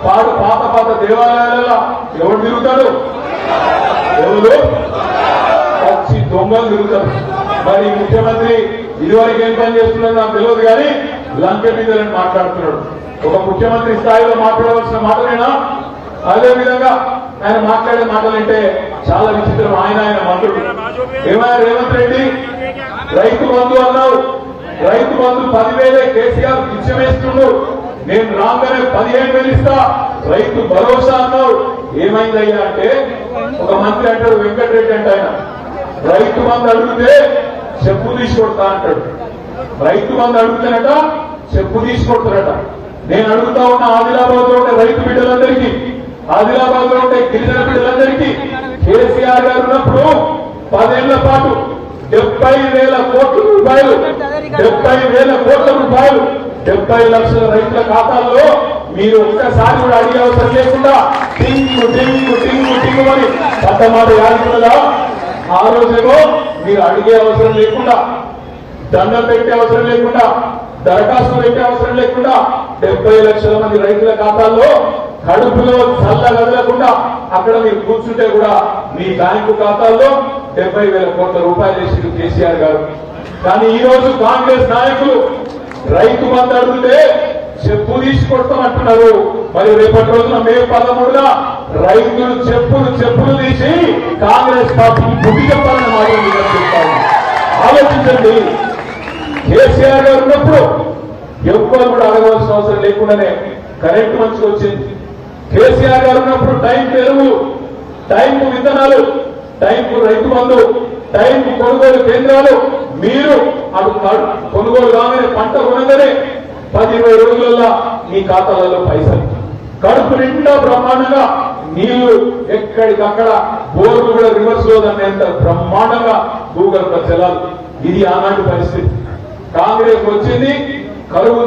పాత దేవాలయాలలో ఎవరు తిరుగుతాడు? ఎవరు పచ్చి దొంగలు తిరుగుతారు. మరి ముఖ్యమంత్రి ఇదివరకు ఏం పని చేస్తున్నారో నాకు తెలియదు, కానీ లంక మీదని మాట్లాడుతున్నాడు. ఒక ముఖ్యమంత్రి స్థాయిలో మాట్లాడవలసిన మాటలేనా? అదే విధంగా ఆయన మాట్లాడే మాటలంటే చాలా విచిత్రం. ఆయన మంత్రుడు ఏమైనా రేవంత్ రెడ్డి రైతు బంధు అన్నావు, రైతు బంధు 10,000 కేసీఆర్ పిచ్చమేస్తుండు, నేను రాగానే 15,000 ఇస్తా, రైతు భరోసా అన్నావు. ఏమైందయ్యా అంటే ఒక మంత్రి అంటాడు, వెంకటరెడ్డి అంటే ఆయన రైతు బంధు అడిగితే చెప్పు తీసుకొడతా అంటాడు. రైతు బంధు అడుగుతానట చెప్పు తీసుకొడతారట. నేను అడుగుతా ఉన్న ఆదిలాబాద్ లో ఉండే రైతు బిడ్డలందరికీ, ఆదిలాబాద్ లో ఉండే గిరిజన బిడ్డలందరికీ కేసీఆర్ గారు ఉన్నప్పుడు 10 ఏళ్ల పాటు 70,000 కోట్ల రూపాయలు 70 లక్షల రైతుల ఖాతాల్లో మీరు ఒక్కసారి కూడా అడిగే అవసరం లేకుండా టింగు టింగు టింగు టింగు అని పట్టమాట యాదుకున్నదా? ఆ రోజేమో మీరు అడిగే అవసరం లేకుండా, దండం పెట్టే అవసరం లేకుండా, దరఖాస్తు పెట్టే అవసరం లేకుండా 70 లక్షల మంది రైతుల ఖాతాల్లో కడుపులో చల్ల కదలకుండా అక్కడ మీరు కూర్చుంటే కూడా మీ బ్యాంకు ఖాతాల్లో 70,000 కోట్ల రూపాయలు వేసింది కేసీఆర్ గారు. కానీ ఈ రోజు కాంగ్రెస్ నాయకులు రైతు బంధు అడిగితే చెప్పు తీసుకొడతామంటున్నారు. మరి రేపటి రోజున మే 13న రైతులు చెప్పులు తీసి కాంగ్రెస్ పార్టీకి బుద్ధి చెప్పాలని మాత్రం చెప్తాను. ఆలోచించండి. కేసీఆర్ గారు ఉన్నప్పుడు ఎవ్వరు కూడా అడగవలసిన అవసరం లేకుండానే కరెంటు మంచిగా వచ్చింది. కేసీఆర్ గారు ఉన్నప్పుడు టైంకు ఎరువులు, టైంకు విత్తనాలు, టైంకు రైతు బంధు, టైంకు కొనుగోలు కేంద్రాలు. మీరు అటు కొనుగోలు కాగానే పంట కొనగానే 10-20 రోజులలో మీ ఖాతాలలో పైసలు, కడుపు నిండా బ్రహ్మాండంగా నీళ్లు, ఎక్కడికక్కడ బోర్లు కూడా రివర్స్ లో దాన్ని బ్రహ్మాండంగా భూగర్భ జలాలు. ఇది ఆనాటి పరిస్థితి. కాంగ్రెస్ వచ్చింది, కరువు